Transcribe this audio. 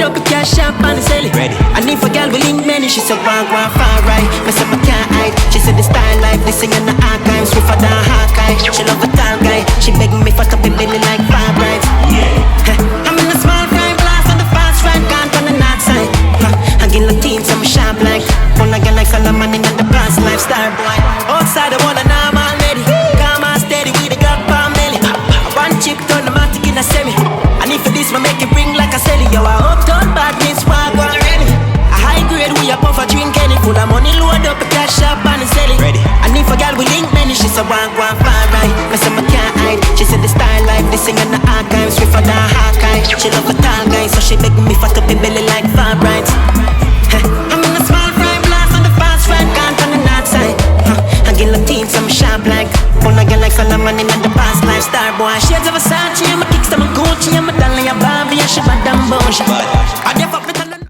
couple cash shop on the celly. And if a girl will link many, she said one far right. Myself I can't hide. She said the style life, listen in the archives, swifter than Hawkeye. She love a tall guy. She begging me for to be Billy like far bright. I'm in a small fry blast on the fast ride, gone on the north side. I get Latins, I'm sharp like one again like Solomon in the past life star boy.